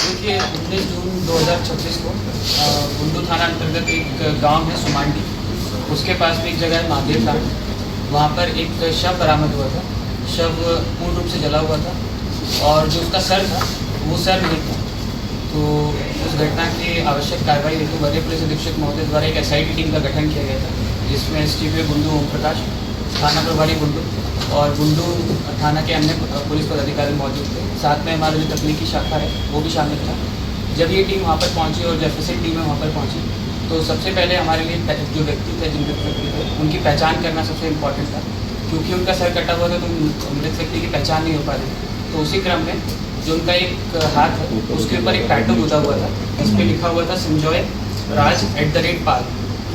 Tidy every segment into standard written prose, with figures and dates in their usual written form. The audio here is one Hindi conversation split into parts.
देखिए 19 जून 2026 को बुंडू थाना अंतर्गत एक गांव है सुमांडी, उसके पास में एक जगह है महादेव घाट। वहाँ पर एक शव बरामद हुआ था। शव पूर्ण रूप से जला हुआ था और जो उसका सर था वो सर नहीं था। तो उस घटना की आवश्यक कार्रवाई हेतु वरीय पुलिस अधीक्षक महोदय द्वारा एक SIT टीम का गठन किया गया था, जिसमें STPO बुंडू ओम प्रकाश, थाना प्रभारी बुंडू और बुंडू थाना के अन्य पुलिस पदाधिकारी मौजूद थे। साथ में हमारा जो तकनीकी शाखा है वो भी शामिल था। जब ये टीम वहाँ पर पहुँची और जब FSI टीम वहाँ पर पहुँची तो सबसे पहले हमारे लिए जो व्यक्ति थे, जिन व्यक्ति थे, उनकी पहचान करना सबसे इम्पोर्टेंट था, क्योंकि उनका सर कटा हुआ था तो मृत व्यक्ति की पहचान नहीं हो पा रही थी। तो उसी क्रम में जो उनका एक हाथ है उसके ऊपर एक टैटू गुथा हुआ था, जिस पर लिखा हुआ था संजय राज @पाल।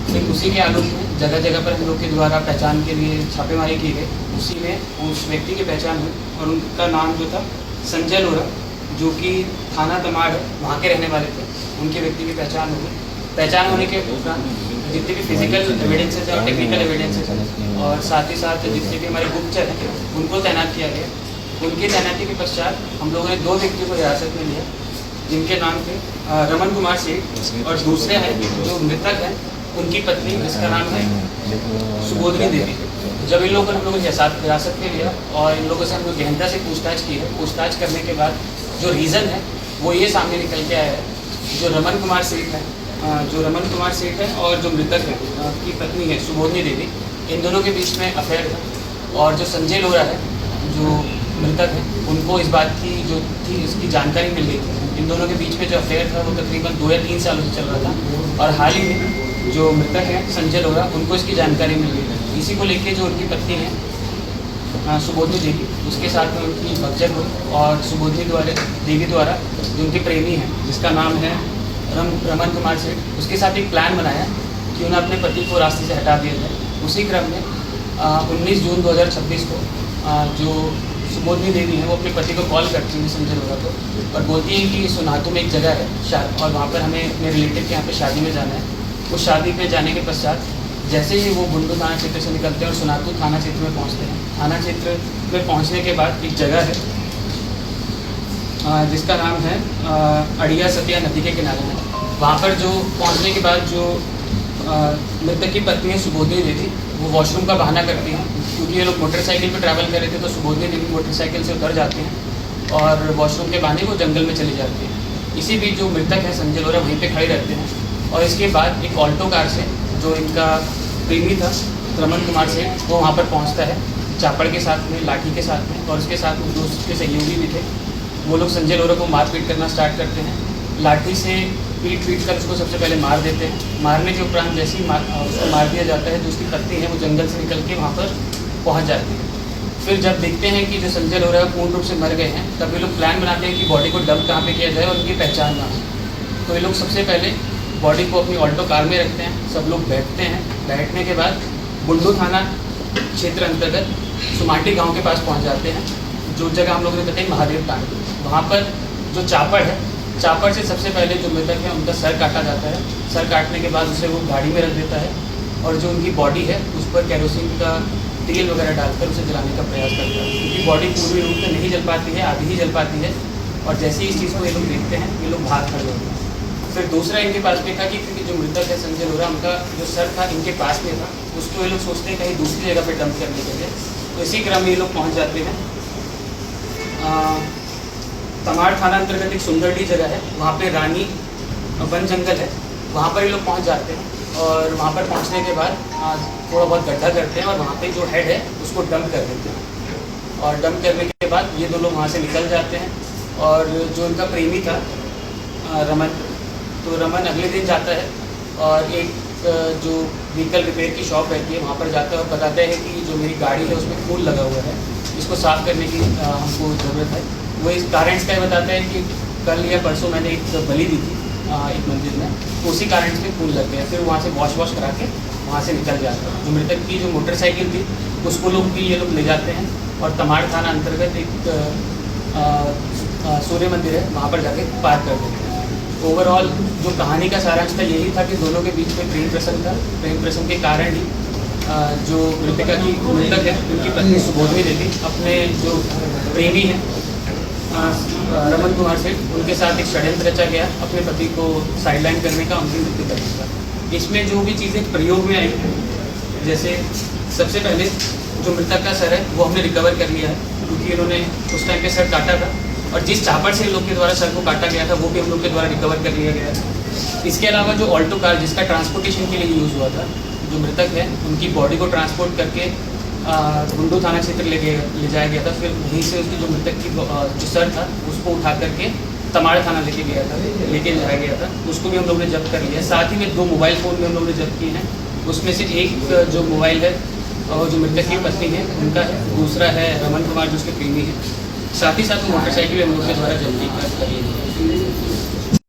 फिर उसी के आलोक में जगह जगह पर हम लोग के द्वारा पहचान के लिए छापेमारी की गई। उसी में उस व्यक्ति की पहचान हुई और उनका नाम जो था संजय लोरा, जो कि थाना तमाड़ है, वहाँ के रहने वाले थे। उनके व्यक्ति की पहचान हो गई। पहचान होने के उपरांत जितने भी फिजिकल एविडेंसेज और टेक्निकल एविडेंसेज हैं और साथ ही साथ जितने भी हमारे गुप्तचर हैं उनको तैनात किया गया। उनकी तैनाती के पश्चात हम लोगों ने 2 व्यक्तियों को हिरासत में लिया, जिनके नाम थे रमन कुमार सेठ और दूसरे हैं जो मृतक हैं उनकी पत्नी, जिसका नाम है सुबोधनी देवी। जब इन लोगों ने हम लोगों ने हिरासत में लिया और इन लोगों से हम लोग गहनता से पूछताछ की है। पूछताछ करने के बाद जो रीज़न है वो ये सामने निकल के आया है। जो रमन कुमार सेठ है और जो मृतक है की पत्नी है सुबोधनी देवी, इन दोनों के बीच में अफेयर था। और जो संजय लोरा है जो मृतक है, उनको इस बात की जो थी इसकी जानकारी मिल गई थी। इन दोनों के बीच में जो अफेयर था वो तकरीबन 2 या 3 सालों से चल रहा था और हाल ही में जो मृतक है संजय लोरा, उनको इसकी जानकारी मिल गई थी। इसी को लेके जो उनकी पत्नी है सुबोधनी देवी, उसके साथ में उनकी भगजन हुई और सुबोधनी देवी द्वारा जो उनकी प्रेमी है, जिसका नाम है रमन कुमार सेठ, उसके साथ एक प्लान बनाया कि उन्हें अपने पति को रास्ते से हटा दिया जाए। उसी क्रम में 19 जून 2026 को जो सुबोधनी देवी है वो अपने पति को कॉल करती है संजय लोरा को और बोलती है कि सुनातू में एक जगह है और वहाँ पर हमें अपने रिलेटिव के यहाँ पे शादी में जाना है। उस शादी में जाने के पश्चात जैसे ही वो बुंडू थाना क्षेत्र से निकलते हैं और सुनातू थाना क्षेत्र में पहुँचते हैं, थाना क्षेत्र में पहुँचने के बाद एक जगह है जिसका नाम है अड़िया सतिया नदी के किनारे में। वहाँ पर जो पहुँचने के बाद जो मृतक की पत्नी है सुबोधनी देवी, वो वॉशरूम का बहाना करती हैं, क्योंकि ये लोग मोटरसाइकिल पर ट्रैवल कर रहे थे। तो सुबोधनी देवी मोटरसाइकिल से उतर जाते हैं और वॉशरूम के बहाने वो जंगल में चली जाती है। इसी बीच जो मृतक है संजय लोरा वहीं पे खड़े रहते हैं और इसके बाद एक ऑल्टो कार से जो इनका प्रेमी था रमन कुमार सेठ, वो वहाँ पर पहुँचता है चापड़ के साथ में, लाठी के साथ में, और उसके साथ में 2 उसके सहयोगी भी थे। वो लोग संजय लोरा को मारपीट करना स्टार्ट करते हैं। लाठी से पीट कर उसको सबसे पहले मार देते हैं। मारने के उपरांत जैसे ही उसको मार दिया जाता है, जो उसकी पत्नी है वो जंगल से निकल के वहाँ पर पहुँच जाती है। फिर जब देखते हैं कि जो संजय लोरा पूर्ण रूप से मर गए हैं, तब ये लोग प्लान बनाते हैं कि बॉडी को डंप कहाँ पे किया जाए और उनकी पहचान ना हो। तो ये लोग सबसे पहले बॉडी को अपनी ऑल्टो कार में रखते हैं। सब लोग बैठते हैं। बैठने के बाद बुंडू थाना क्षेत्र अंतर्गत सुमांडी गाँव के पास पहुँच जाते हैं, जो जगह हम लोगों ने बताई महादेव घाट। वहाँ पर जो चापड़ है, चापड़ से सबसे पहले जो मृतक है उनका सर काटा जाता है। सर काटने के बाद उसे वो गाड़ी में रख देता है और जो उनकी बॉडी है उस पर केरोसिन का तेल वगैरह डालकर उसे जलाने का प्रयास करता है, क्योंकि बॉडी पूरी रूप से नहीं जल पाती है, आधी ही जल पाती है। और जैसे ही इस चीज़ को ये लोग देखते हैं, ये लोग भाग खड़े होते हैं। फिर दूसरा इनके पास में था कि क्योंकि जो मृतक है संजय लोरा, उनका जो सर था इनके पास में था, उसको ये लोग सोचते हैं कहीं दूसरी जगह पर डंप करने के लिए। तो इसी क्रम में ये लोग पहुँच जाते हैं तमाड़ थाना अंतर्गत एक सुंदरडी जगह है, वहाँ पे रानी वन जंगल है, वहाँ पर ये लोग पहुँच जाते हैं। और वहाँ पर पहुँचने के बाद थोड़ा बहुत गड्ढा करते हैं और वहाँ पे जो हेड है उसको डंप कर देते हैं। और डंप करने के बाद ये 2 लोग वहाँ से निकल जाते हैं। और जो उनका प्रेमी था रमन, तो रमन अगले दिन जाता है और एक जो व्हीकल रिपेयर की शॉप रहती है वहाँ पर जाता है और बताते हैं कि जो मेरी गाड़ी है उसमें खून लगा हुआ है, इसको साफ़ करने की हमको ज़रूरत है। वो इस कारण इसका बताता है कि कल या परसों मैंने एक बलि दी थी एक मंदिर में, तो उसी कारण से खून लग गया। फिर वहाँ से वॉश करा के वहाँ से निकल जाता है। जो मृतक की जो मोटरसाइकिल थी उसको लोग भी ये लोग ले जाते हैं और तमाड़ थाना अंतर्गत एक सूर्य मंदिर है, वहाँ पर जाके पार्क कर देते हैं। ओवरऑल जो कहानी का सारांश था यही था कि दोनों के बीच में प्रेम प्रसंग था। प्रेम प्रसंग के कारण ही जो मृतक है उनकी पत्नी सुबोधनी देवी अपने जो प्रेमी है रमन कुमार से उनके साथ एक षड्यंत्र रचा गया अपने पति को साइडलाइन करने का, उनकी मृत्यु करने का। इसमें जो भी चीज़ें प्रयोग में आई, जैसे सबसे पहले जो मृतक का सर है वो हमने रिकवर कर लिया है, क्योंकि इन्होंने उस टाइम पे सर काटा था, और जिस चापड़ से इन लोग के द्वारा सर को काटा गया था वो भी हम लोग के द्वारा रिकवर कर लिया गया है। इसके अलावा जो ऑल्टो कार जिसका ट्रांसपोर्टेशन के लिए यूज़ हुआ था, जो मृतक है उनकी बॉडी को ट्रांसपोर्ट करके गुंडू थाना क्षेत्र ले जाया गया था। फिर वहीं से उसकी जो मृतक की जो सर था उसको उठा करके तमाड़ थाना लेके जाया गया था, उसको भी हम लोग ने जब्त कर लिया। साथ ही में 2 मोबाइल फ़ोन भी हम लोग ने जब्त किए हैं। उसमें से एक जो मोबाइल है और जो मृतक की पत्नी है उनका है, दूसरा है रमन कुमार जो उसके प्रेमी है। साथ ही साथ मोटरसाइकिल हम लोग के द्वारा जब्त कर ली है।